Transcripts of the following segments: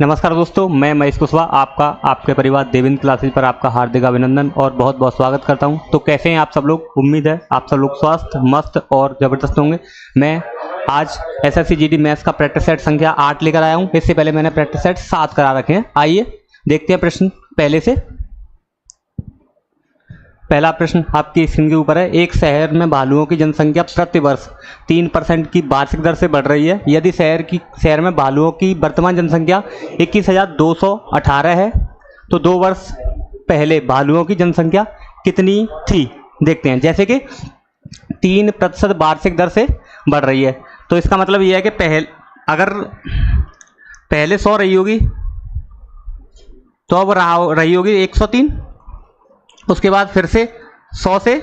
नमस्कार दोस्तों, मैं महेश कुशवाहा आपका आपके परिवार देवेंद्र क्लासेज पर आपका हार्दिक अभिनंदन और बहुत बहुत स्वागत करता हूं। तो कैसे हैं आप सब लोग? उम्मीद है आप सब लोग स्वस्थ, मस्त और ज़बरदस्त होंगे। मैं आज एसएससी जीडी मैथ्स का प्रैक्टिस सेट संख्या 8 लेकर आया हूं। इससे पहले मैंने प्रैक्टिस सेट 7 करा रखे हैं। आइए देखते हैं प्रश्न पहले से। पहला प्रश्न आपकी स्क्रीन के ऊपर है। एक शहर में भालुओं की जनसंख्या प्रति वर्ष 3% की वार्षिक दर से बढ़ रही है। यदि शहर में भालुओं की वर्तमान जनसंख्या 21,218 है तो 2 वर्ष पहले भालुओं की जनसंख्या कितनी थी? देखते हैं। जैसे कि 3% वार्षिक दर से बढ़ रही है तो इसका मतलब यह है कि अगर पहले 100 रही होगी तो अब रही होगी 103। उसके बाद फिर से 100 से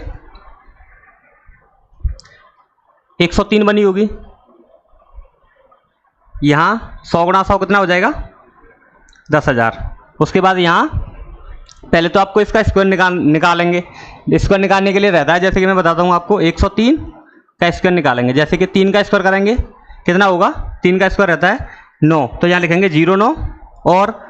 103 बनी होगी। यहाँ 100 गुणा 100 कितना हो जाएगा? 10,000। उसके बाद यहाँ पहले तो आपको इसका स्क्वायर निकालेंगे। स्क्वायर निकालने के लिए रहता है, जैसे कि मैं बताता हूँ आपको, 103 का स्क्वायर निकालेंगे। जैसे कि 3 का स्क्वायर करेंगे कितना होगा? 3 का स्क्वायर रहता है 9, तो यहाँ लिखेंगे 09 और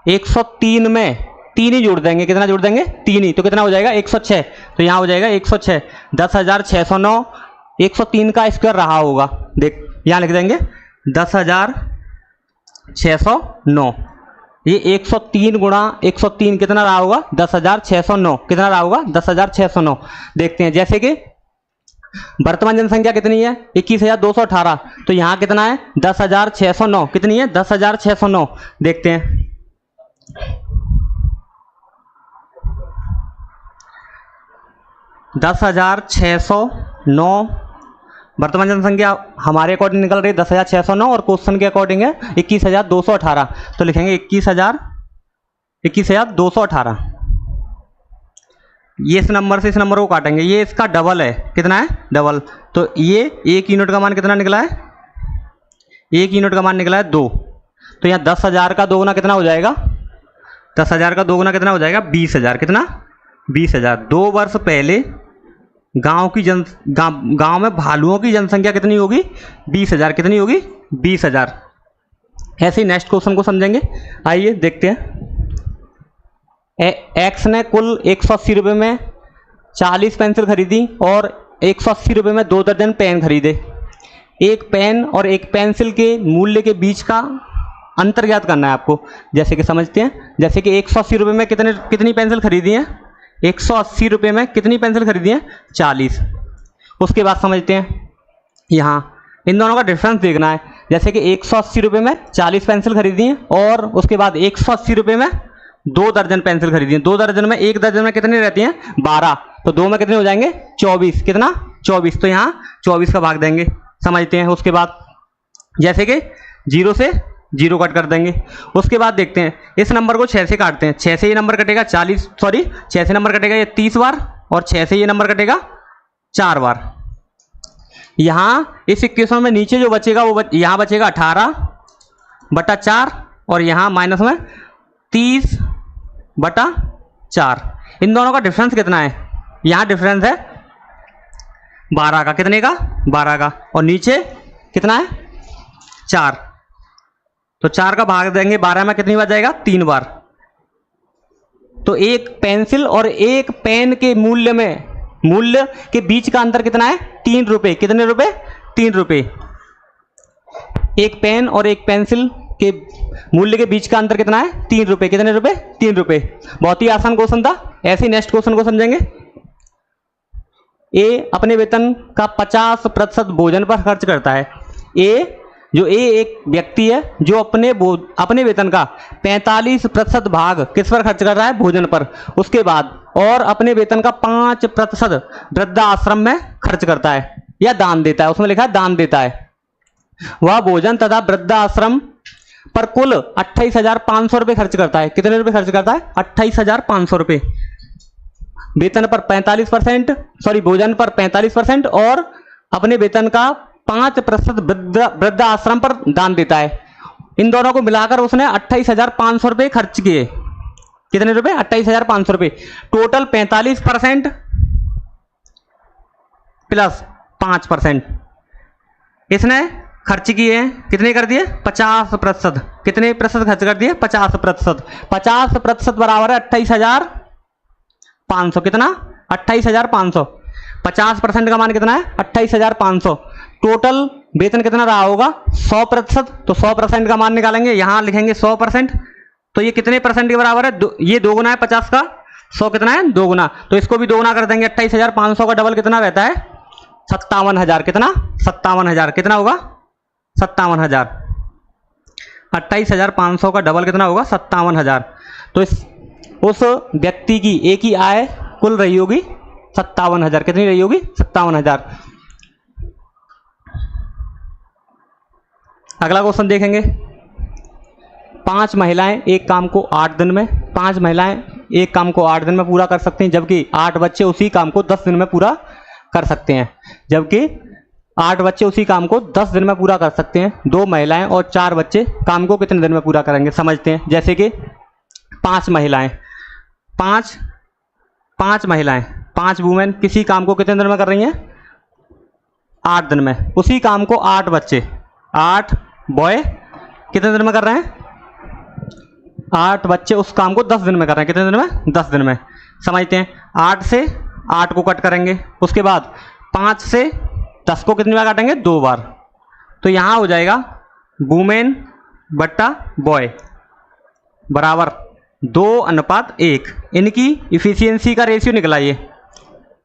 103 में 3 ही जोड़ देंगे। कितना जोड़ देंगे? 3 ही। तो कितना हो जाएगा? 106। तो यहाँ हो जाएगा 106। 10,609 103 का स्क्वायर रहा होगा। देख यहाँ लिख देंगे 10,609। ये 103 गुणा 103 कितना रहा होगा? 10,609। कितना रहा होगा? 10,609। देखते हैं। जैसे कि वर्तमान जनसंख्या कितनी है? 21,218। तो यहाँ कितना है? 10,609। कितनी है? 10,609। देखते हैं। दस 10,609 वर्तमान जनसंख्या हमारे अकॉर्डिंग निकल रही है 10,609 और क्वेश्चन के अकॉर्डिंग है 21,218। तो लिखेंगे 21,218। ये इस नंबर से इस नंबर को काटेंगे। ये इसका डबल है। कितना है? डबल। तो ये 1 यूनिट का मान कितना निकला है? 1 यूनिट का मान निकला है 2। तो यहाँ 10,000 का 2 गुना कितना हो जाएगा? 10,000 का 2 गुना कितना हो जाएगा? 20,000। कितना? 20,000। 2 वर्ष पहले गांव में भालुओं की जनसंख्या कितनी होगी? 20,000। कितनी होगी? 20,000। ऐसे ही नेक्स्ट क्वेश्चन को समझेंगे। आइए देखते हैं। एक्स ने कुल 180 रुपये में 40 पेंसिल खरीदी और 180 रुपये में 2 दर्जन पेन खरीदे। एक पेन और एक पेंसिल के मूल्य के बीच का अंतर ज्ञात करना है आपको। जैसे कि समझते हैं। जैसे कि 180 रुपये में कितनी पेंसिल खरीदी है? 180 रुपये में कितनी पेंसिल खरीदी है? 40। उसके बाद समझते हैं। यहाँ इन दोनों का डिफरेंस देखना है। जैसे कि 180 रुपये में 40 पेंसिल खरीदी है और उसके बाद 180 रुपये में 2 दर्जन पेंसिल खरीदी है। 2 दर्जन में, 1 दर्जन में कितनी रहती हैं? 12। तो 2 में कितने हो जाएंगे? 24। कितना? 24। तो यहाँ 24 का भाग देंगे। समझते हैं। उसके बाद जैसे कि 0 से 0 कट कर देंगे। उसके बाद देखते हैं। इस नंबर को 6 से काटते हैं। 6 से ये नंबर कटेगा 6 से नंबर कटेगा ये 30 बार और 6 से ये नंबर कटेगा 4 बार। यहाँ इस इक्वेशन में नीचे जो बचेगा वो यहाँ बचेगा 18/4 और यहाँ माइनस में 30/4। इन दोनों का डिफरेंस कितना है? यहाँ डिफरेंस है 12 का। कितने का? 12 का। और नीचे कितना है? 4। तो 4 का भाग देंगे 12 में। कितनी बार जाएगा? 3 बार। तो एक पेंसिल और एक पेन के मूल्य के बीच का अंतर कितना है? 3 रुपये। कितने रुपए? 3 रुपये। एक पेन और एक पेंसिल के मूल्य के बीच का अंतर कितना है? 3 रुपये। कितने रुपए? 3 रुपये। बहुत ही आसान क्वेश्चन था। ऐसे नेक्स्ट क्वेश्चन को समझेंगे। ए अपने वेतन का 50% भोजन पर खर्च करता है। ए एक व्यक्ति है जो अपने वेतन का 45% भाग किस पर खर्च कर रहा है? भोजन पर। उसके बाद और अपने वेतन का 5% वृद्धाश्रम में खर्च करता है या दान देता है। उसमें लिखा है दान देता है। वह भोजन तथा वृद्धाश्रम पर कुल 28,500 रुपये खर्च करता है। कितने रुपए खर्च करता है? 28,500 रुपये। वेतन पर 45%, भोजन पर 45% और अपने वेतन का 5% वृद्धाश्रम पर दान देता है। इन दोनों को मिलाकर उसने 28,500 रुपये खर्च किए। कितने रुपए? 28,500 रुपये। टोटल 45% प्लस 5% इसने खर्च किए हैं, कितने कर दिए? 50%। कितने प्रतिशत खर्च कर दिए? 50%। 50% बराबर है 28,500। कितना? 28,500। 50% का मान कितना है? 28,500। टोटल वेतन कितना रहा होगा? 100%। तो 100% का मान निकालेंगे, यहां लिखेंगे 100%। तो ये कितने परसेंट के बराबर है? ये 2 गुना है 50 का, 100 कितना है? 2 गुना। तो इसको भी 2 गुना कर देंगे। 28,500 का डबल कितना रहता है? 57,000। कितना? 57,000। कितना होगा? 57,000। 28,500 का डबल कितना होगा? 57,000। तो उस व्यक्ति की एक ही आय कुल रही होगी 57,000। कितनी रही होगी? 57,000। अगला क्वेश्चन देखेंगे। 5 महिलाएं एक काम को 8 दिन में 5 महिलाएं एक काम को 8 दिन में पूरा कर सकती हैं, जबकि 8 बच्चे उसी काम को 10 दिन में पूरा कर सकते हैं। जबकि 8 बच्चे उसी काम को 10 दिन में पूरा कर सकते हैं। 2 महिलाएं और 4 बच्चे काम को कितने दिन में पूरा करेंगे? समझते हैं। जैसे कि 5 महिलाएं, 5 महिलाएं, 5 वुमेन किसी काम को कितने दिन में कर रही हैं? 8 दिन में। उसी काम को 8 बच्चे, 8 बॉय कितने दिन में कर रहे हैं? 8 बच्चे उस काम को 10 दिन में कर रहे हैं। कितने दिन में? 10 दिन में। समझते हैं। 8 से 8 को कट करेंगे, उसके बाद 5 से 10 को कितनी बार काटेंगे? 2 बार। तो यहां हो जाएगा वुमेन बट्टा बॉय बराबर 2:1। इनकी इफिशियंसी का रेशियो निकला, ये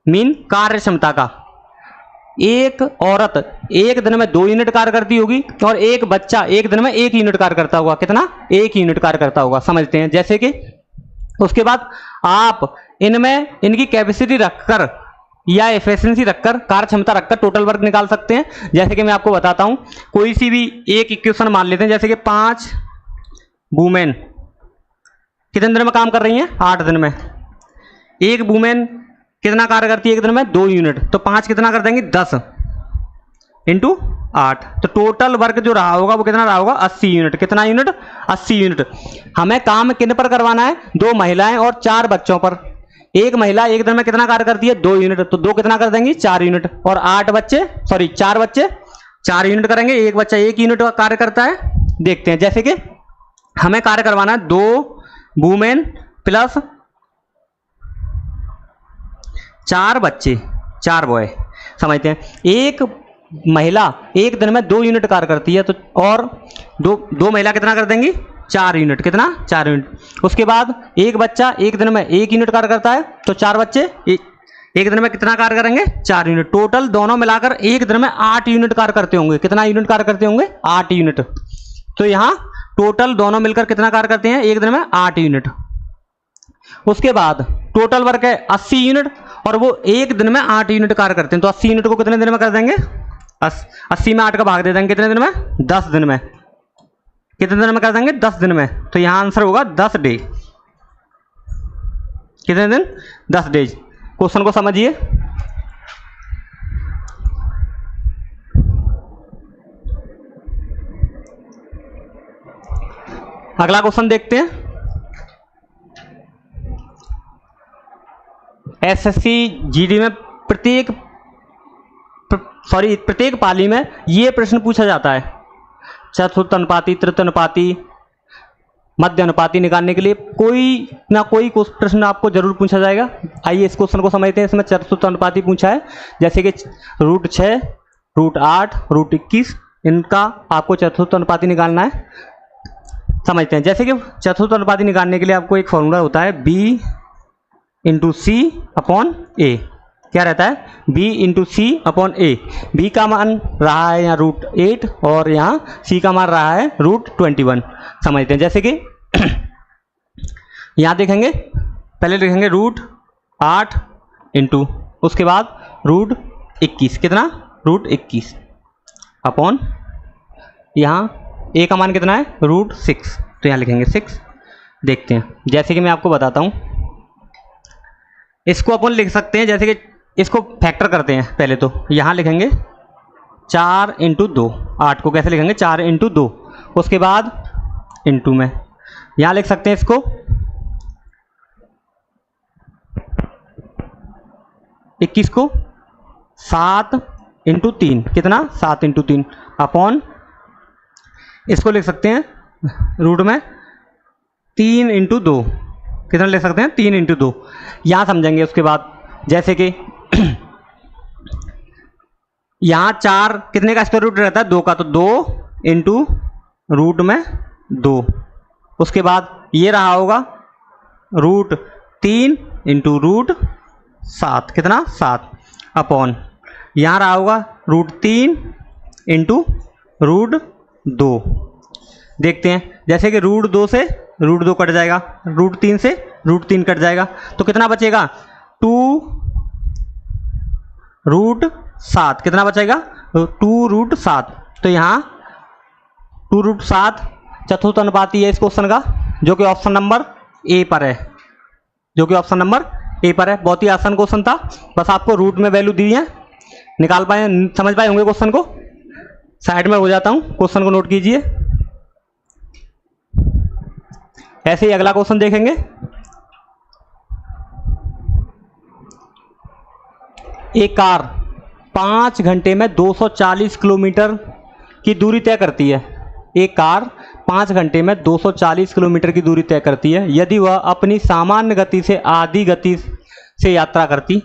मीन कार्य क्षमता का। एक औरत एक दिन में 2 यूनिट कार्य करती होगी और एक बच्चा एक दिन में 1 यूनिट कार्य करता होगा। कितना? 1 यूनिट कार्य करता होगा। समझते हैं। जैसे कि उसके बाद आप इनमें इनकी कैपेसिटी रखकर या एफिशिएंसी रखकर, कार्य क्षमता रखकर टोटल वर्क निकाल सकते हैं। जैसे कि मैं आपको बताता हूं, कोई सी भी एक इक्वेशन मान लेते हैं। जैसे कि 5 वुमेन कितने दिन में काम कर रही हैं? 8 दिन में। एक वुमेन कितना कार्य करती है एक दिन में? 2 यूनिट। तो 5 कितना कर देंगे? 10 इंटू 8। तो टोटल वर्क जो रहा होगा वो कितना रहा होगा? 80 यूनिट। कितना यूनिट? 80 यूनिट। हमें काम किन पर करवाना है? 2 महिलाएं और 4 बच्चों पर। एक महिला एक दिन में कितना कार्य करती है? 2 यूनिट। तो 2 कितना कर देंगी? 4 यूनिट। और 4 बच्चे 4 यूनिट करेंगे। एक बच्चा 1 यूनिट का कार्य करता है। देखते हैं। जैसे कि हमें कार्य करवाना है 2 वुमेन प्लस 4 बच्चे, 4 बॉय। समझते हैं। एक महिला एक दिन में 2 यूनिट कार्य करती है, तो और दो महिला कितना कर देंगी? 4 यूनिट। कितना? 4 यूनिट। उसके बाद एक बच्चा एक दिन में 1 यूनिट कार्य करता है, तो 4 बच्चे एक दिन में कितना कार्य करेंगे? 4 यूनिट। टोटल दोनों मिलाकर एक दिन में 8 यूनिट कार्य करते होंगे। कितना यूनिट कार्य करते होंगे? 8 यूनिट। तो यहां टोटल दोनों मिलकर कितना कार्य करते हैं एक दिन में? 8 यूनिट। उसके बाद टोटल वर्क है 80 यूनिट और वो एक दिन में 8 यूनिट कार्य करते हैं। तो 80 यूनिट को कितने दिन में कर देंगे? 80 में 8 का भाग दे देंगे। कितने दिन में? 10 दिन में। कितने दिन में कर देंगे? 10 दिन में। तो यहां आंसर होगा 10 डे। कितने दिन? 10 डेज। क्वेश्चन को समझिए। अगला क्वेश्चन देखते हैं। एसएससी जीडी में प्रत्येक पाली में ये प्रश्न पूछा जाता है। चतुर्थ अनुपाती, तृतीय अनुपाती, मध्य अनुपाती निकालने के लिए कोई ना कोई प्रश्न आपको जरूर पूछा जाएगा। आइए इस क्वेश्चन को समझते हैं। इसमें चतुर्थ अनुपाती पूछा है। जैसे कि √6, √8, √21, इनका आपको चतुर्थ अनुपाती निकालना है। समझते हैं। जैसे कि चतुर्थ अनुपाती निकालने के लिए आपको एक फॉर्मूला होता है B × C/A। क्या रहता है? B × C/A। B का मान रहा है यहाँ √8 और यहाँ C का मान रहा है √21। समझते हैं। जैसे कि यहाँ देखेंगे, पहले लिखेंगे √8 इंटू, उसके बाद √21। कितना? √21 अपॉन यहाँ A का मान कितना है? √6। तो यहाँ लिखेंगे 6। देखते हैं। जैसे कि मैं आपको बताता हूँ, इसको अपन लिख सकते हैं। जैसे कि इसको फैक्टर करते हैं। पहले तो यहाँ लिखेंगे 4 × 2। 8 को कैसे लिखेंगे? 4 × 2। उसके बाद इंटू में यहाँ लिख सकते हैं इसको 21 को 7 × 3। कितना? 7 × 3 अपॉन इसको लिख सकते हैं रूट में 3 इंटू 2, कितना लिख सकते हैं 3 इंटू 2। यहाँ समझेंगे उसके बाद, जैसे कि यहाँ 4 कितने का स्क्वायर रूट रहता है 2 का, तो 2 इंटू रूट में 2। उसके बाद ये रहा होगा रूट 3 इंटू रूट 7, कितना 7 अपॉन यहाँ रहा होगा रूट 3 इंटू रूट 2। देखते हैं, जैसे कि रूट 2 से रूट 2 कट जाएगा, रूट 3 से रूट 3 कट जाएगा, तो कितना बचेगा 2 रूट 7, कितना बचेगा 2 रूट 7। तो यहाँ 2 रूट 7 चतुर्थ अनुपाती है इस क्वेश्चन का, जो कि ऑप्शन नंबर ए पर है, जो कि ऑप्शन नंबर ए पर है। बहुत ही आसान क्वेश्चन था, बस आपको रूट में वैल्यू दी है, निकाल पाए, समझ पाए होंगे क्वेश्चन को। साइड में हो जाता हूं, क्वेश्चन को नोट कीजिए। ऐसे ही अगला क्वेश्चन देखेंगे। एक कार 5 घंटे में 240 किलोमीटर की दूरी तय करती है। एक कार 5 घंटे में 240 किलोमीटर की दूरी तय करती है। यदि वह अपनी सामान्य गति से आधी गति से यात्रा करती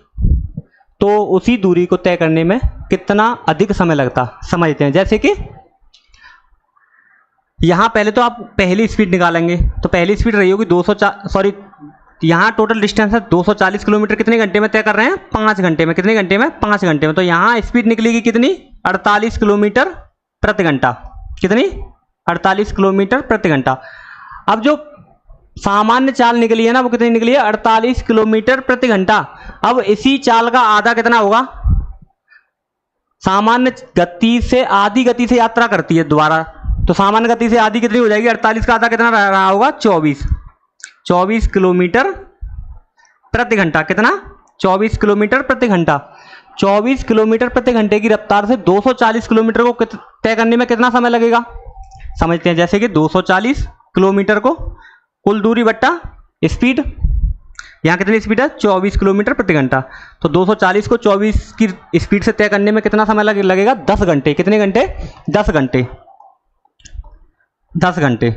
तो उसी दूरी को तय करने में कितना अधिक समय लगता, समझते हैं। जैसे कि यहाँ पहले तो आप पहली स्पीड निकालेंगे, तो पहली स्पीड रही होगी यहाँ टोटल डिस्टेंस है 240 किलोमीटर, कितने घंटे में तय कर रहे हैं 5 घंटे में, कितने घंटे में 5 घंटे में। तो यहाँ स्पीड निकलेगी कितनी 48 किलोमीटर प्रति घंटा, कितनी 48 किलोमीटर प्रति घंटा। अब जो सामान्य चाल निकली है ना, वो कितनी निकली है 48 किलोमीटर प्रति घंटा। अब इसी चाल का आधा कितना होगा, सामान्य गति से आधी गति से यात्रा करती है दोबारा, तो सामान्य गति से आधी कितनी हो जाएगी 48 का आधा कितना रहा होगा 24 किलोमीटर प्रति घंटा, कितना 24 किलोमीटर प्रति घंटा। 24 किलोमीटर प्रति घंटे की रफ्तार से 240 किलोमीटर को तय करने में कितना समय लगेगा, समझते हैं। जैसे कि 240 किलोमीटर को कुल दूरी बट्टा स्पीड, यहाँ कितनी स्पीड है 24 किलोमीटर प्रति घंटा, तो 240 को 24 की स्पीड से तय करने में कितना समय लगेगा 10 घंटे, कितने घंटे 10 घंटे, 10 घंटे।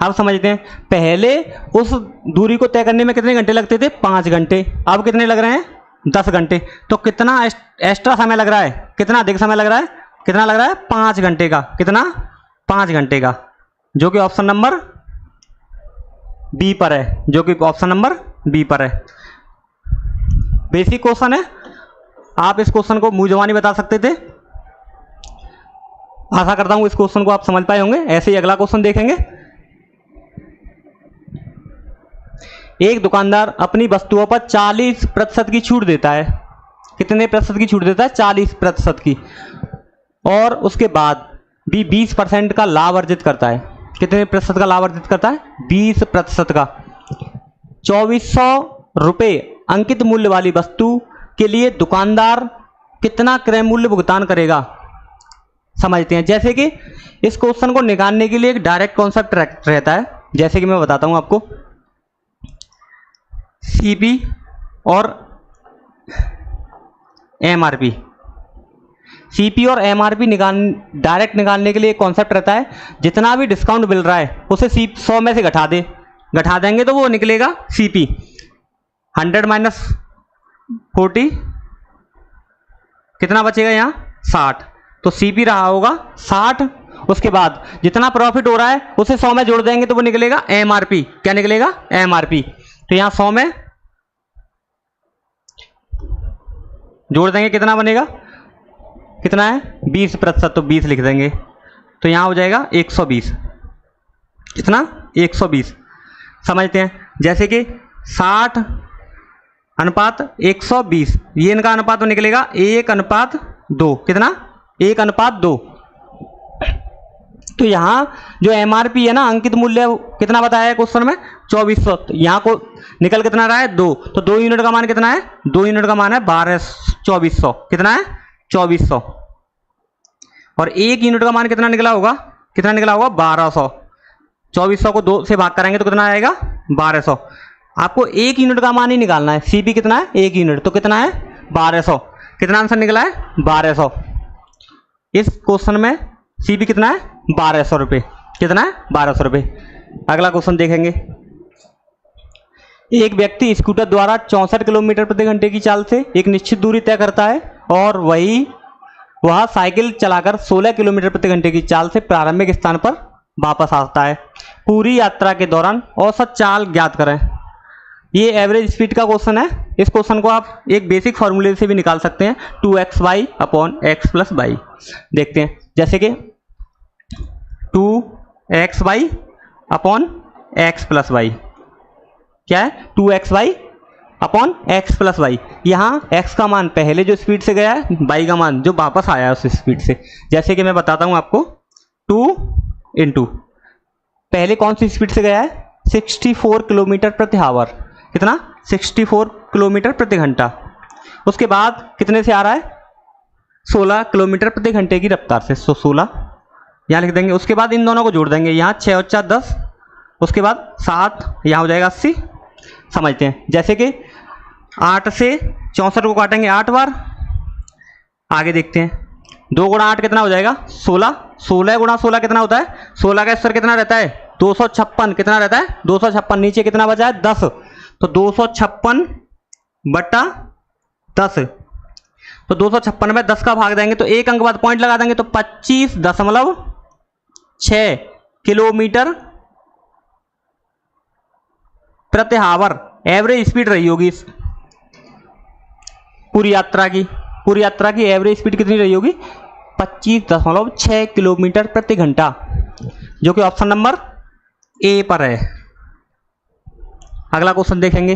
अब समझते हैं, पहले उस दूरी को तय करने में कितने घंटे लगते थे 5 घंटे, अब कितने लग रहे हैं 10 घंटे। तो कितना एक्स्ट्रा समय लग रहा है, कितना अधिक समय लग रहा है, कितना लग रहा है 5 घंटे का, कितना 5 घंटे का, जो कि ऑप्शन नंबर बी पर है, जो कि ऑप्शन नंबर बी पर है। बेसिक क्वेश्चन है, आप इस क्वेश्चन को मुंह जबानी बता सकते थे। आशा करता हूं इस क्वेश्चन को आप समझ पाए होंगे। ऐसे ही अगला क्वेश्चन देखेंगे। एक दुकानदार अपनी वस्तुओं पर 40% की छूट देता है, कितने प्रतिशत की छूट देता है 40% की, और उसके बाद भी 20% का लाभ अर्जित करता है। कितने प्रतिशत का लाभ अर्जित करता है 20% का। 2400 रुपये अंकित मूल्य वाली वस्तु के लिए दुकानदार कितना क्रय मूल्य भुगतान करेगा, समझते हैं। जैसे कि इस क्वेश्चन को निकालने के लिए एक डायरेक्ट कॉन्सेप्ट रहता है, जैसे कि मैं बताता हूं आपको। सीपी और एमआरपी, सीपी और एमआरपी डायरेक्ट निकालने के लिए एक कॉन्सेप्ट रहता है, जितना भी डिस्काउंट मिल रहा है उसे 100 में से घटा देंगे तो वो निकलेगा सीपी। 100 माइनस 40 कितना बचेगा यहाँ 60, तो सीपी रहा होगा 60। उसके बाद जितना प्रॉफिट हो रहा है उसे 100 में जोड़ देंगे तो वो निकलेगा एमआरपी। क्या निकलेगा एमआरपी, तो यहाँ 100 में जोड़ देंगे, कितना बनेगा, कितना है 20%, तो 20 लिख देंगे, तो यहाँ हो जाएगा 120, कितना 120, समझते हैं। जैसे कि 60 अनुपात 120, ये इनका अनुपात तो निकलेगा 1:2, कितना 1:2। तो यहाँ जो एमआरपी है ना, अंकित मूल्य कितना बताया है क्वेश्चन में 2400, तो यहाँ को निकल कितना रहा है 2, तो 2 यूनिट का मान कितना है, 2 यूनिट का मान है 2400, कितना है 2400, और 1 यूनिट का मान कितना निकला होगा, 1200। 2400 को 2 से भाग करेंगे तो कितना आएगा 1200। आपको 1 यूनिट का मान ही निकालना है, सीपी कितना है 1 यूनिट, तो कितना है 1200, कितना आंसर निकला है 1200। इस क्वेश्चन में सीपी कितना है 1200 रुपये। कितना है? 1200 रुपये। अगला क्वेश्चन देखेंगे। एक व्यक्ति स्कूटर द्वारा 64 किलोमीटर प्रति घंटे की चाल से एक निश्चित दूरी तय करता है और वह साइकिल चलाकर 16 किलोमीटर प्रति घंटे की चाल से प्रारंभिक स्थान पर वापस आता है। पूरी यात्रा के दौरान औसत चाल ज्ञात करें। ये एवरेज स्पीड का क्वेश्चन है। इस क्वेश्चन को आप एक बेसिक फॉर्मूले से भी निकाल सकते हैं, 2xy upon x plus Y. देखते हैं, जैसे कि 2xy upon x plus Y क्या है? 2xy upon x plus Y. यहाँ x का मान पहले जो स्पीड से गया है, y का मान जो वापस आया है उस स्पीड से। जैसे कि मैं बताता हूँ आपको, 2 इंटू पहले कौन सी स्पीड से गया है? 64 किलोमीटर प्रति आवर। कितना? 64 किलोमीटर प्रति घंटा। उसके बाद कितने से आ रहा है? 16 किलोमीटर प्रति घंटे की रफ्तार से। 16 यहाँ लिख देंगे। उसके बाद इन दोनों को जोड़ देंगे, यहाँ 6 और 4 10, उसके बाद 7, यहाँ हो जाएगा 80। समझते हैं, जैसे कि 8 से 64 को काटेंगे 8 बार। आगे देखते हैं, 2 गुणा 8 कितना हो जाएगा? 16। 16 गुणा 16 कितना होता है? 16 का स्तर कितना रहता है? 256। कितना रहता है? 256। नीचे कितना बचा है? 10। तो 256 बटा 10। तो 256 में 10 का भाग देंगे तो एक अंक बाद पॉइंट लगा देंगे तो 25.6 किलोमीटर प्रति आवर एवरेज स्पीड रही होगी पूरी यात्रा की। पूरी यात्रा की एवरेज स्पीड कितनी रही होगी? 25.6 किलोमीटर प्रति घंटा, जो कि ऑप्शन नंबर ए पर है। अगला क्वेश्चन देखेंगे।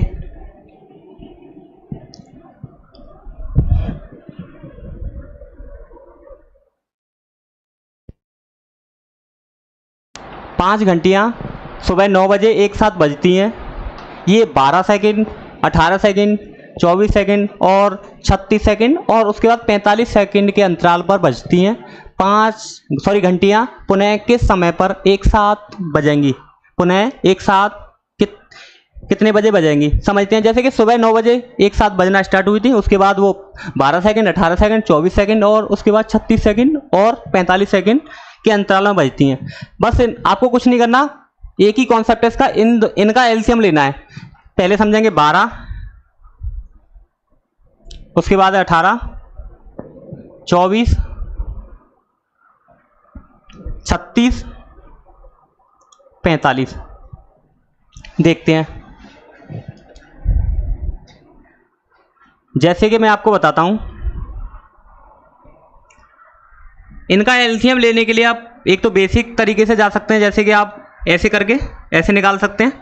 पाँच घंटियां सुबह 9 बजे एक साथ बजती हैं। ये 12 सेकंड, 18 सेकंड, 24 सेकंड और 36 सेकंड और उसके बाद 45 सेकंड के अंतराल पर बजती हैं। घंटियां पुनः किस समय पर एक साथ बजेंगी? पुनः एक साथ कितने बजे बजेंगी? समझते हैं। जैसे कि सुबह 9 बजे एक साथ बजना स्टार्ट हुई थी, उसके बाद वो 12 सेकंड, 18 सेकंड, 24 सेकंड और उसके बाद 36 सेकंड और 45 सेकंड के अंतराल में बजती हैं। बस आपको कुछ नहीं करना, एक ही कॉन्सेप्ट है इसका, इनका एलसीएम लेना है। पहले समझेंगे 12, उसके बाद 18, 24, 36, 45। देखते हैं, जैसे कि मैं आपको बताता हूं, इनका एलसीएम लेने के लिए आप एक तो बेसिक तरीके से जा सकते हैं, जैसे कि आप ऐसे करके ऐसे निकाल सकते हैं,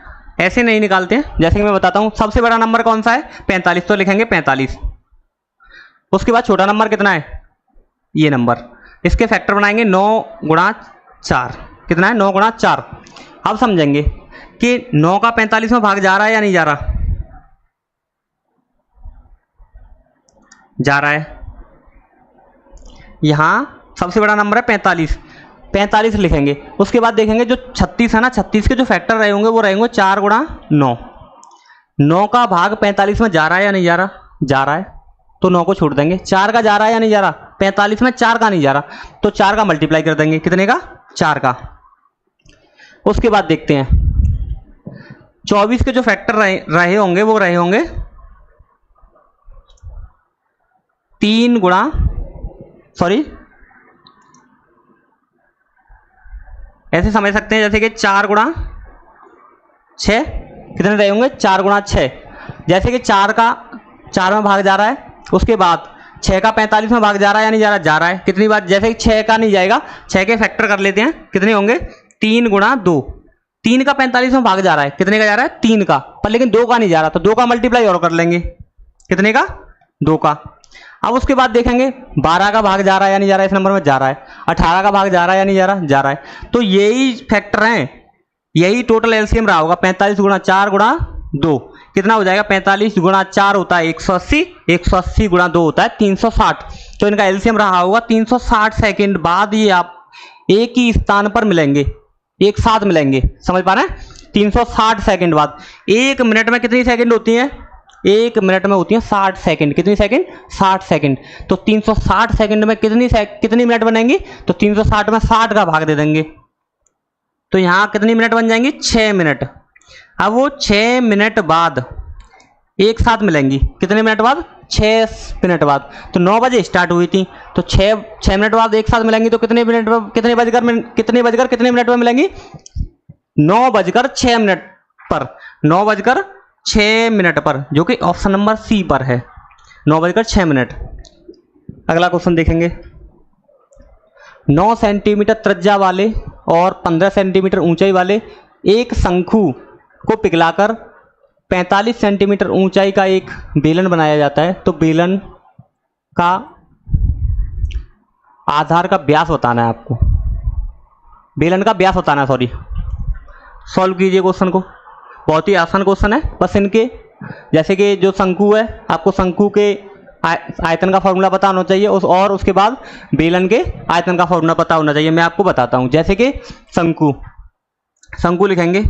ऐसे नहीं निकालते हैं। जैसे कि मैं बताता हूं, सबसे बड़ा नंबर कौन सा है? 45, तो लिखेंगे 45। उसके बाद छोटा नंबर कितना है? ये नंबर। इसके फैक्टर बनाएंगे 9 गुणा 4। कितना है? 9 गुणा 4। अब समझेंगे कि 9 का 45 में भाग जा रहा है या नहीं जा रहा? जा रहा है। यहां सबसे बड़ा नंबर है 45, 45 लिखेंगे। उसके बाद देखेंगे जो 36 है ना, 36 के जो फैक्टर रहे होंगे वो रहेंगे 4 गुणा 9। 9 का भाग 45 में जा रहा है या नहीं जा रहा? जा रहा है, तो 9 को छोड़ देंगे। 4 का जा रहा है या नहीं जा रहा? 45 में 4 का नहीं जा रहा, तो 4 का मल्टीप्लाई कर देंगे। कितने का? 4 का। उसके बाद देखते हैं 24 के जो फैक्टर रहे होंगे वो रहे होंगे 3 गुणा, सॉरी ऐसे समझ सकते हैं, जैसे कि 4 गुणा 6। कितने रहे होंगे? 4 गुणा 6। जैसे कि 4 का 4 में भाग जा रहा है, उसके बाद 6 का 45 में भाग जा रहा है या नहीं जा रहा? जा रहा है। कितनी बार? जैसे कि 6 का नहीं जाएगा, 6 के फैक्टर कर लेते हैं। कितने होंगे? 3 गुणा 2। 3 का 45 में भाग जा रहा है, कितने का जा रहा है? 3 का, पर लेकिन 2 का नहीं जा रहा, तो 2 का मल्टीप्लाई और कर लेंगे। कितने का? 2 का। अब उसके बाद देखेंगे 12 का भाग जा रहा है या नहीं जा रहा है? इस नंबर में जा रहा है। 18 का भाग जा रहा है या नहीं जा रहा? जा रहा है। तो यही फैक्टर हैं, यही टोटल एलसीएम रहा होगा। 45 गुणा 4 गुणा 2 कितना हो जाएगा? 45 गुणा 4 होता है 180, 180 गुणा 2 होता है 360। तो इनका एलसीएम रहा होगा 360 सेकंड बाद ये आप एक ही स्थान पर मिलेंगे, एक साथ मिलेंगे। समझ पा रहे हैं? 360 सेकंड बाद। 1 मिनट में कितनी सेकंड होती हैं? 1 मिनट में होती है 60 सेकंड। कितनी सेकंड? 60 सेकंड। तो 360 सेकंड में कितनी मिनट बनेंगी? तो 360 में 60 का भाग दे देंगे तो यहाँ कितनी मिनट बन जाएंगी? 6 मिनट। अब वो 6 मिनट बाद एक साथ मिलेंगी। कितने मिनट बाद? 6 मिनट बाद। तो 9 बजे स्टार्ट हुई थी तो 6 मिनट बाद एक साथ मिलेंगी तो कितने बजकर कितने मिनट में मिलेंगी? 9:06 पर। 9:06 पर, जो कि ऑप्शन नंबर सी पर है, 9:06। अगला क्वेश्चन देखेंगे। 9 सेंटीमीटर त्रिज्या वाले और 15 सेंटीमीटर ऊंचाई वाले एक शंकु को पिघलाकर 45 सेंटीमीटर ऊंचाई का एक बेलन बनाया जाता है। तो बेलन का आधार का व्यास बताना है आपको। बेलन का व्यास बताना है, सॉरी। सॉल्व कीजिए क्वेश्चन को। बहुत ही आसान क्वेश्चन है। बस इनके जैसे कि जो शंकु है, आपको शंकु के आयतन का फॉर्मूला पता होना चाहिए और उसके बाद बेलन के आयतन का फॉर्मूला पता होना चाहिए। मैं आपको बताता हूं। जैसे कि शंकु लिखेंगे,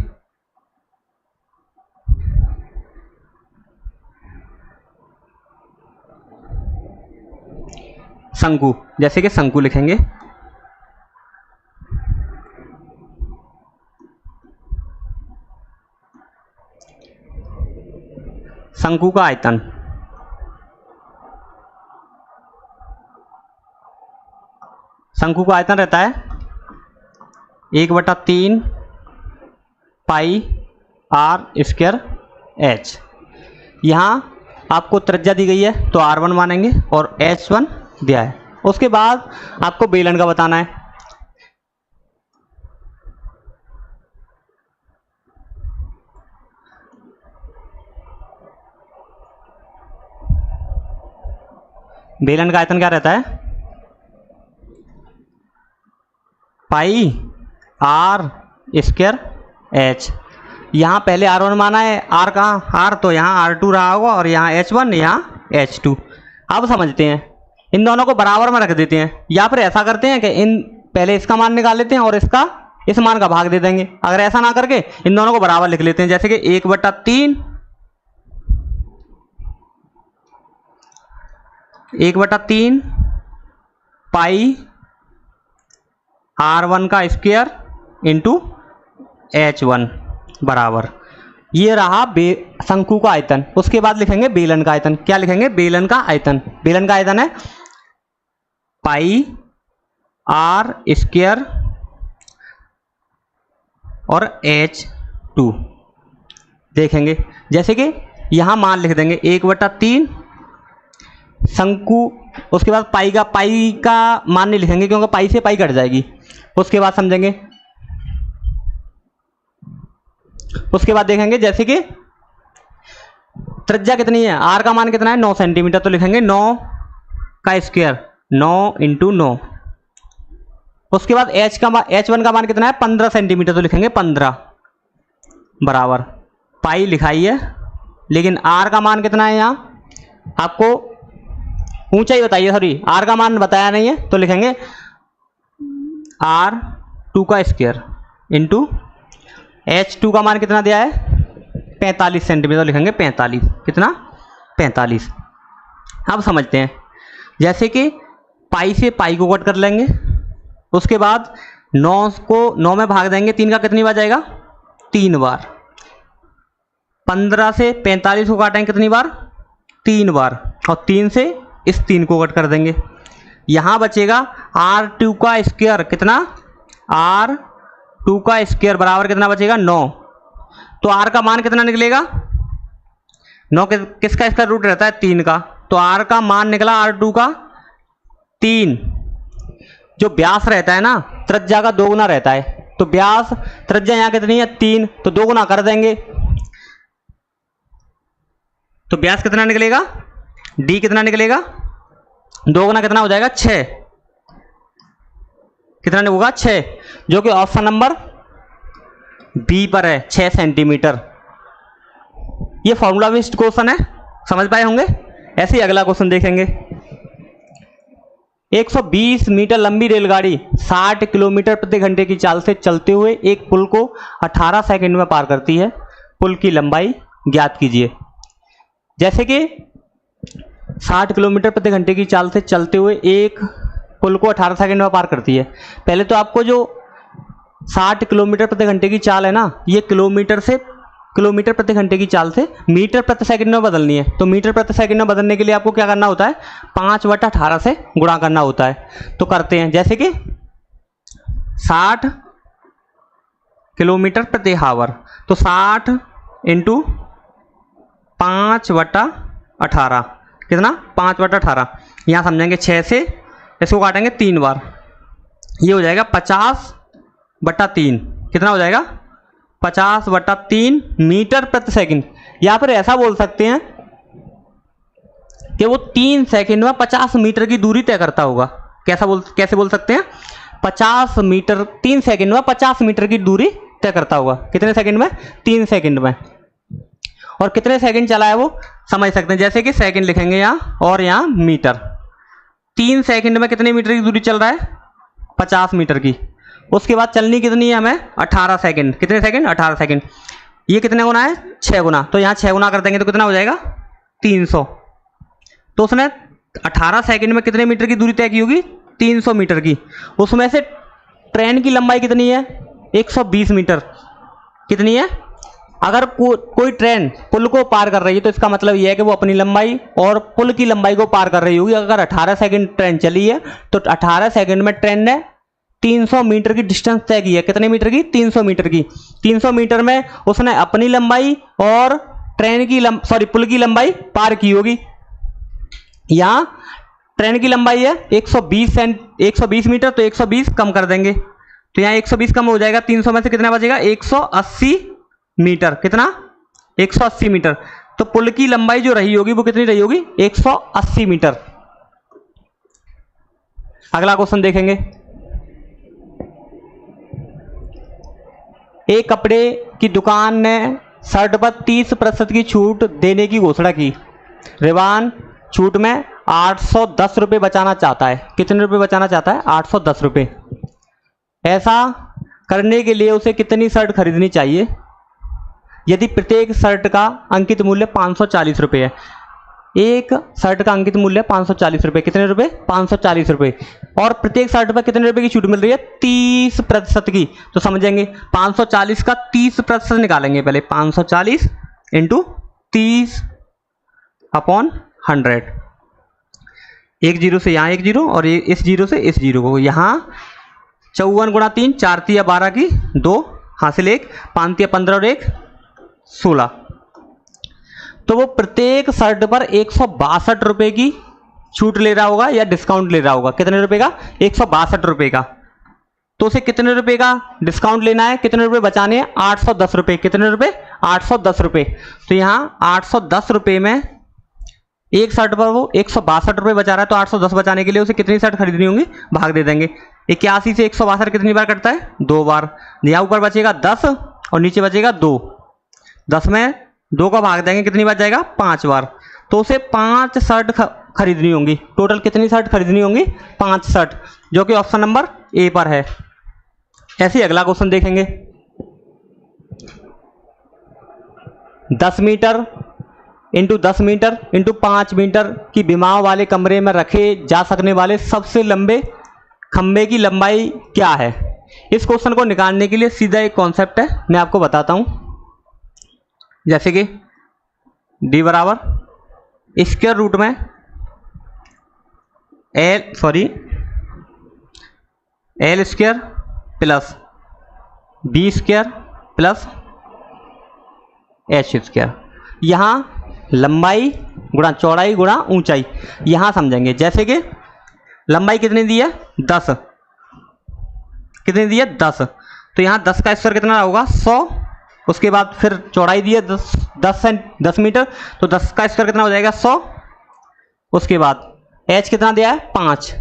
जैसे कि शंकु लिखेंगे। शंकु का आयतन, रहता है 1/3 पाई r² h। यहाँ आपको त्रिज्या दी गई है तो r1 मानेंगे और h1 दिया है। उसके बाद आपको बेलन का बताना है। बेलन का आयतन क्या रहता है? पाई r² h। यहाँ पहले r1 माना है, r कहाँ? r तो यहाँ r2 रहा होगा और यहाँ h1, यहाँ h2। अब समझते हैं, इन दोनों को बराबर में रख देते हैं या फिर ऐसा करते हैं कि पहले इसका मान निकाल लेते हैं और इस मान का भाग दे देंगे। अगर ऐसा ना करके इन दोनों को बराबर लिख लेते हैं, जैसे कि 1/3 पाई r1 का स्क्वायर इंटू h1 बराबर, ये रहा शंकु का आयतन। उसके बाद लिखेंगे बेलन का आयतन। क्या लिखेंगे? बेलन का आयतन। बेलन का आयतन है पाई r² और h2। देखेंगे जैसे कि यहां मान लिख देंगे 1/3 शंकु। उसके बाद पाई का मान नहीं लिखेंगे क्योंकि पाई से पाई कट जाएगी। उसके बाद समझेंगे, उसके बाद देखेंगे जैसे कि त्रिज्या कितनी है, r का मान कितना है? 9 सेंटीमीटर। तो लिखेंगे 9 का स्क्वायर, 9 × 9। उसके बाद h1 का मान कितना है? 15 सेंटीमीटर। तो लिखेंगे 15 बराबर, पाई लिखाई है लेकिन r का मान कितना है? यहाँ आपको ऊंचाई बताइए, सॉरी r का मान बताया नहीं है। तो लिखेंगे r2 का स्क्वायर इंटू h2 का मान कितना दिया है? 45 सेंटीमीटर। लिखेंगे 45। कितना? 45। अब समझते हैं, जैसे कि पाई से पाई को कट कर लेंगे। उसके बाद 9 में भाग देंगे 3 का, कितनी बार जाएगा? 3 बार। 15 से 45 को काटेंगे कितनी बार? 3 बार। और 3 से इस 3 को कट कर देंगे। यहाँ बचेगा r2 का स्क्वायर। कितना? r2 का स्क्वायर बराबर कितना बचेगा? 9। तो r का मान कितना निकलेगा? 9 किसका स्क्वायर रूट रहता है? 3 का। तो r का मान निकला r2 का 3। जो व्यास रहता है ना, त्रिज्या का 2 गुना रहता है। तो व्यास त्रिज्या यहाँ कितनी है? 3, तो 2 गुना कर देंगे। तो व्यास कितना निकलेगा? d कितना निकलेगा? 2 गुना कितना हो जाएगा? 6। कितना होगा? 6, जो कि ऑप्शन नंबर बी पर है, 6 सेंटीमीटर। ये फॉर्मूला बेस्ड क्वेश्चन है, समझ पाए होंगे। ऐसे ही अगला क्वेश्चन देखेंगे। 120 मीटर लंबी रेलगाड़ी 60 किलोमीटर प्रति घंटे की चाल से चलते हुए एक पुल को 18 सेकंड में पार करती है। पुल की लंबाई ज्ञात कीजिए। जैसे कि 60 किलोमीटर प्रति घंटे की चाल से चलते हुए एक पुल को 18 सेकंड में पार करती है। पहले तो आपको जो 60 किलोमीटर प्रति घंटे की चाल है ना, ये किलोमीटर प्रति घंटे की चाल से मीटर प्रति सेकंड में बदलनी है। तो मीटर प्रति सेकंड में बदलने के लिए आपको क्या करना होता है, 5/18 से गुणा करना होता है। तो करते हैं, जैसे कि 60 किलोमीटर प्रति आवर, तो 60 × 5/18 कितना, 5/18। यहाँ समझेंगे 6 से इसको काटेंगे 3 बार, ये हो जाएगा 50/3। कितना हो जाएगा, 50/3 मीटर प्रति सेकंड। या फिर ऐसा बोल सकते हैं कि वो 3 सेकंड में 50 मीटर की दूरी तय करता होगा। कैसे बोल सकते हैं, 50 मीटर 3 सेकंड में 50 मीटर की दूरी तय करता होगा। कितने सेकंड में, 3 सेकंड में। और कितने सेकंड चला है वो समझ सकते हैं, जैसे कि सेकंड लिखेंगे यहाँ और यहाँ मीटर। 3 सेकंड में कितने मीटर की दूरी चल रहा है, 50 मीटर की। उसके बाद चलनी कितनी है हमें, 18 सेकंड। कितने सेकंड, 18 सेकंड। ये कितने गुना है, 6 गुना। तो यहाँ 6 गुना कर देंगे तो कितना हो जाएगा, 300। तो उसने 18 सेकंड में कितने मीटर की दूरी तय की होगी, 300 मीटर की। उसमें से ट्रेन की लंबाई कितनी है, 120 मीटर। कितनी है, अगर कोई ट्रेन पुल को पार कर रही है तो इसका मतलब यह है कि वो अपनी लंबाई और पुल की लंबाई को पार कर रही होगी। अगर 18 सेकंड ट्रेन चली है तो 18 सेकंड में ट्रेन ने 300 मीटर की डिस्टेंस तय की है। कितने मीटर की, 300 मीटर की। 300 मीटर में उसने अपनी लंबाई और ट्रेन की पुल की लंबाई पार की होगी। यहाँ ट्रेन की लंबाई है 120 मीटर, तो 120 कम कर देंगे। तो यहाँ 120 कम हो जाएगा, 300 में से कितना बचेगा, 180 मीटर। कितना, 180 मीटर। तो पुल की लंबाई जो रही होगी वो कितनी रही होगी, 180 मीटर। अगला क्वेश्चन देखेंगे। एक कपड़े की दुकान ने शर्ट पर 30% की छूट देने की घोषणा की। रिवान छूट में 810 रुपये बचाना चाहता है। कितने रुपए बचाना चाहता है, 810 रुपये। ऐसा करने के लिए उसे कितनी शर्ट खरीदनी चाहिए यदि प्रत्येक शर्ट का अंकित मूल्य 540 रुपये है। एक शर्ट का अंकित मूल्य 540 रुपये। कितने रुपए, 540 रुपये। और प्रत्येक शर्ट पर कितने रुपए की छूट मिल रही है, 30% की। तो समझेंगे 540 का 30% निकालेंगे पहले। 540 × 30/100। एक जीरो से यहाँ एक जीरो और इस जीरो से इस जीरो को। यहाँ 54 × 3, 4 × 12 की 2 हासिल 1, 5 × 15 और 1 16। तो वो प्रत्येक शर्ट पर 162 रुपये की छूट ले रहा होगा या डिस्काउंट ले रहा होगा। कितने रुपए का, 162 रुपये का। तो उसे कितने रुपए का डिस्काउंट लेना है, कितने रुपए बचाने हैं, 810 रुपये। कितने रुपए, 810 रुपये। तो यहाँ 810 रुपये में एक शर्ट पर वो 162 रुपये बचा रहा है, तो 810 बचाने के लिए उसे कितनी शर्ट खरीदनी होंगी, भाग दे देंगे। 81 से 162 कितनी बार कटता है, 2 बार। यहाँ ऊपर बचेगा 10 और नीचे बचेगा 2। 10 में 2 का भाग देंगे, कितनी बार जाएगा, 5 बार। तो उसे 5 शर्ट खरीदनी होंगी। टोटल कितनी शर्ट खरीदनी होंगी, 5 शर्ट, जो कि ऑप्शन नंबर ए पर है। ऐसे ही अगला क्वेश्चन देखेंगे। 10 मीटर × 10 मीटर × 5 मीटर की विमाओं वाले कमरे में रखे जा सकने वाले सबसे लंबे खंबे की लंबाई क्या है। इस क्वेश्चन को निकालने के लिए सीधा एक कॉन्सेप्ट है, मैं आपको बताता हूं। जैसे कि D बराबर स्क्वायर रूट में L square plus B square plus H square. यहाँ लंबाई गुणा चौड़ाई गुणा ऊंचाई। यहाँ समझेंगे, जैसे कि लंबाई कितनी दी है, 10। कितनी दी है, 10। तो यहाँ 10 का स्क्वायर कितना होगा, 100। उसके बाद फिर चौड़ाई दी है 10 मीटर, तो 10 का स्क्वायर कितना हो जाएगा, 100। उसके बाद एच कितना दिया है, 5।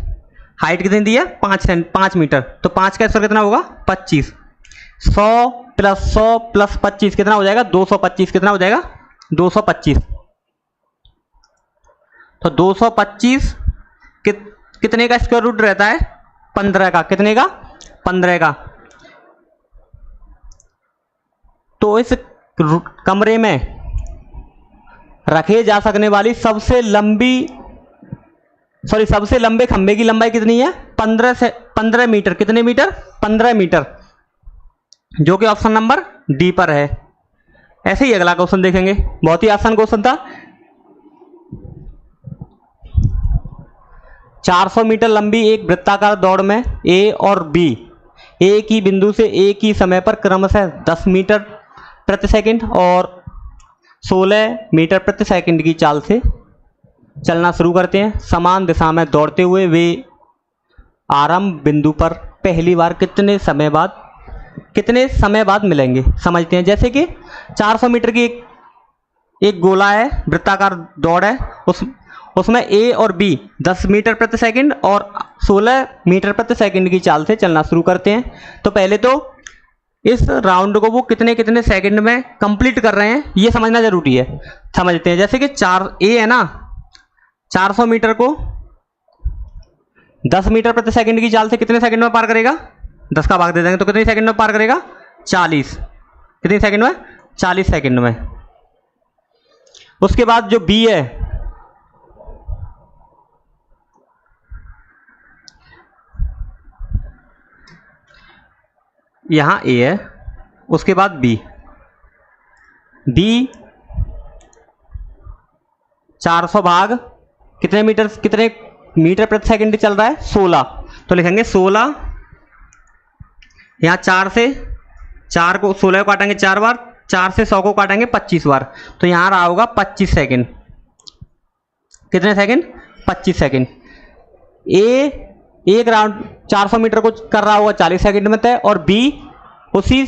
हाइट कितनी दी है, 5 मीटर, तो 5 का स्क्वायर कितना होगा, 25। 100 + 100 + 25 कितना हो जाएगा, 225। कितना हो जाएगा, 225। तो 225 कितने का स्क्वायर रूट रहता है, 15 का। कितने का, 15 का। तो इस कमरे में रखे जा सकने वाली सबसे लंबे खंभे की लंबाई कितनी है? 15 मीटर। कितने मीटर? 15 मीटर, जो कि ऑप्शन नंबर डी पर है। ऐसे ही अगला क्वेश्चन देखेंगे, बहुत ही आसान क्वेश्चन था। 400 मीटर लंबी एक वृत्ताकार दौड़ में ए और बी एक ही बिंदु से एक ही समय पर क्रमशः 10 मीटर प्रति सेकंड और 16 मीटर प्रति सेकंड की चाल से चलना शुरू करते हैं। समान दिशा में दौड़ते हुए वे आरंभ बिंदु पर पहली बार कितने समय बाद मिलेंगे? समझते हैं। जैसे कि 400 मीटर की एक गोला है, वृत्ताकार दौड़ है, उसमें ए और बी 10 मीटर प्रति सेकंड और 16 मीटर प्रति सेकंड की चाल से चलना शुरू करते हैं। तो पहले तो इस राउंड को वो कितने सेकंड में कंप्लीट कर रहे हैं, ये समझना जरूरी है। समझते हैं। जैसे कि ए है ना, 400 मीटर को 10 मीटर प्रति सेकंड की चाल से कितने सेकंड में पार करेगा? 10 का भाग दे देंगे तो कितने सेकंड में पार करेगा? 40। कितने सेकंड में? 40 सेकंड में। उसके बाद जो बी है, यहां ए है, उसके बाद बी 400 भाग कितने मीटर प्रति सेकंड चल रहा है? 16। तो लिखेंगे 16, यहां 4 को 16 को काटेंगे 4 बार, 4 से 100 को काटेंगे 25 बार, तो यहां रहा होगा 25 सेकंड। कितने सेकंड? 25 सेकंड। एक राउंड 400 मीटर को कर रहा होगा 40 सेकंड में तय, और बी उसी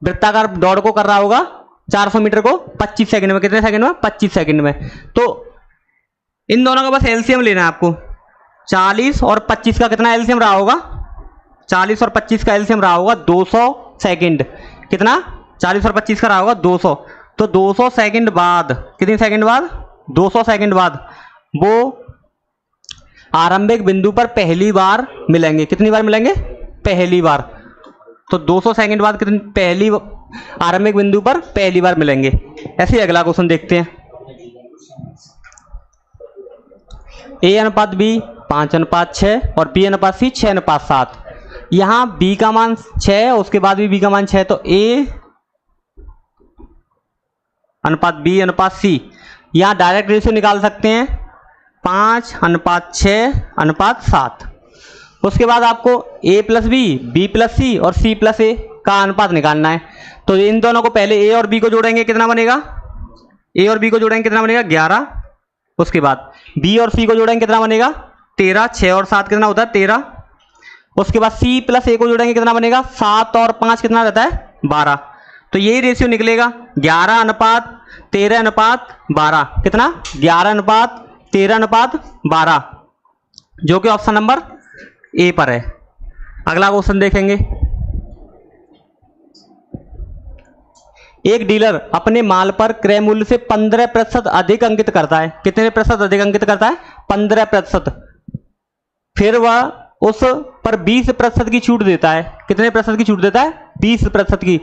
वृत्ताकार दौड़ को कर रहा होगा 400 मीटर को 25 सेकंड में। कितने सेकंड में? 25 सेकंड में। तो इन दोनों का बस एलसीएम लेना है आपको। 40 और 25 का कितना एलसीएम रहा होगा? 40 और 25 का एलसीएम रहा होगा 200 सेकंड। कितना? 40 और 25 का रहा होगा 200। तो 200 सेकंड बाद, कितने सेकंड बाद? 200 सेकंड बाद वो आरंभिक बिंदु पर पहली बार मिलेंगे। कितनी बार मिलेंगे? पहली बार। तो 200 सेकंड बाद आरंभिक बिंदु पर पहली बार मिलेंगे। ऐसे ही अगला क्वेश्चन देखते हैं। ए अनुपात बी 5:6 और बी अनुपात सी 6:7। यहां बी का मान 6 है, उसके बाद भी बी का मान 6 है, तो ए अनुपात बी अनुपात सी, यहां डायरेक्ट रेशियो निकाल सकते हैं 5:6:7। उसके बाद आपको a प्लस बी प्लस सी और c प्लस ए का अनुपात निकालना है। तो इन दोनों को पहले a और b को जोड़ेंगे, कितना बनेगा? a और b को जोड़ेंगे कितना बनेगा? 11। उसके बाद b और c को जोड़ेंगे कितना बनेगा? 13। 6 और 7 कितना होता है? 13। उसके बाद c प्लस a को जोड़ेंगे कितना बनेगा? 7 और 5 कितना रहता है? 12। तो यही रेशियो निकलेगा 11:13:12। कितना? 11:13:12, जो कि ऑप्शन नंबर ए पर है। अगला क्वेश्चन देखेंगे। एक डीलर अपने माल पर क्रय मूल्य से 15% अधिक अंकित करता है। कितने प्रतिशत अधिक अंकित करता है? 15%। फिर वह उस पर 20% की छूट देता है। कितने प्रतिशत की छूट देता है? 20% की।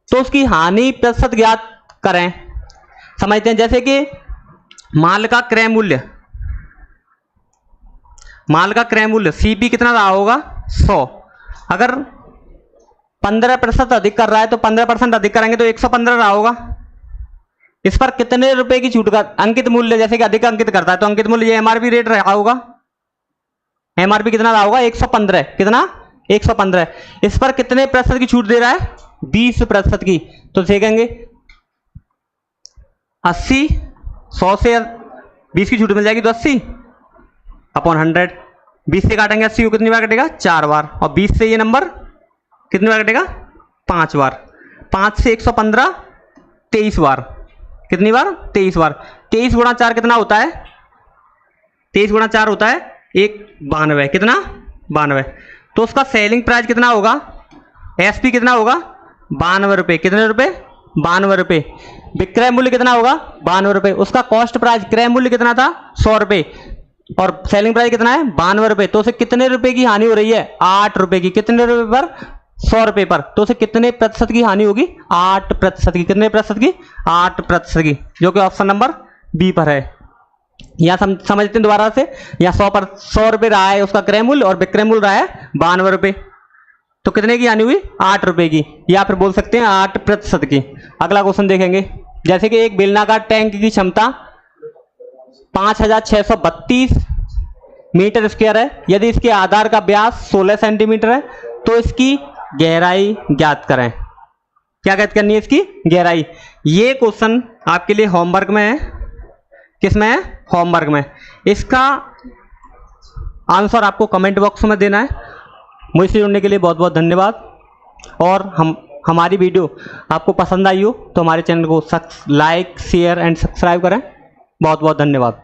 तो उसकी हानि प्रतिशत ज्ञात करें। समझते हैं। जैसे कि माल का क्रय मूल्य सीपी कितना रहा होगा? 100। अगर 15% अधिक कर रहा है तो 15% अधिक करेंगे तो 115 रहा होगा। इस पर कितने रुपए की छूट का अंकित मूल्य, जैसे कि अधिक अंकित करता है तो अंकित मूल्य ये एमआरपी रेट रहा होगा। एमआरपी कितना रहा होगा? 115। कितना? 115। इस पर कितने प्रतिशत की छूट दे रहा है? 20% की। तो देखेंगे 80, 100 से 20 की छूट मिल जाएगी तो 80/100। 20 से काटेंगे 80 को कितनी बार कटेगा? 4 बार। और 20 से ये नंबर कितनी बार कटेगा? 5 बार। 5 से 115 23 बार। कितनी बार? 23 बार। 23 गुणा 4 कितना होता है? 23 गुणा 4 होता है 92। कितना? 92। तो उसका सेलिंग प्राइस कितना होगा? एसपी कितना होगा? 92 रुपये। कितने रुपए? 92 रुपये। विक्रय मूल्य कितना होगा? 92 रुपये। उसका कॉस्ट प्राइस, क्रय मूल्य कितना था? 100 रुपये, और सेलिंग प्राइस कितना है? 92 रुपये। तो उसे कितने रुपए की हानि हो रही है? 8 रुपए की। कितने रुपए पर? 100 रुपये पर, तो उसे कितने प्रतिशत की हानि होगी? 8% की। कितने प्रतिशत की? 8% की, जो कि ऑप्शन नंबर बी पर है। यहाँ समझते हैं दोबारा से। यहाँ 100 रुपये रहा है उसका क्रय मूल्य और विक्रय मूल्य रहा है 92 रुपये, तो कितने की हानि हुई? 8 रुपये की, या फिर बोल सकते हैं 8% की। अगला क्वेश्चन देखेंगे। जैसे कि एक बेलनाकार टैंक की क्षमता 5632 मीटर स्क्वायर है। यदि इसके आधार का व्यास 16 सेंटीमीटर है तो इसकी गहराई ज्ञात करें। क्या ज्ञात करनी है? इसकी गहराई। ये क्वेश्चन आपके लिए होमवर्क में है। किसमें है? होमवर्क में। इसका आंसर आपको कमेंट बॉक्स में देना है। मुझसे जुड़ने के लिए बहुत बहुत धन्यवाद। और हमारी वीडियो आपको पसंद आई हो तो हमारे चैनल को लाइक, शेयर एंड सब्सक्राइब करें। बहुत बहुत धन्यवाद।